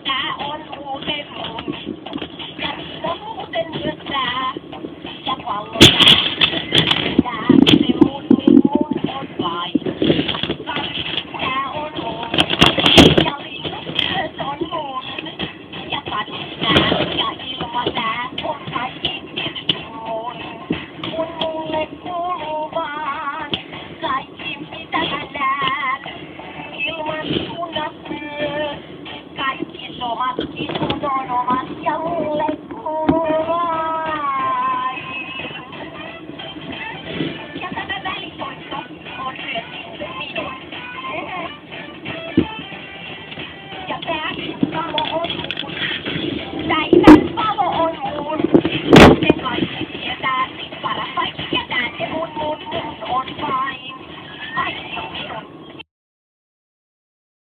Tää on muuten mun. Ja se on muuten myös tää. Ja pallo tää. Se mun on vain. Tää on mun. Ja linnut myös on mun. Ja kadut tää. Ja ilma tää. On kaikki mun. Kun mulle kuuluu vaan kaikki mitä mä näen. Ilman suunnat myös. Kaikki somat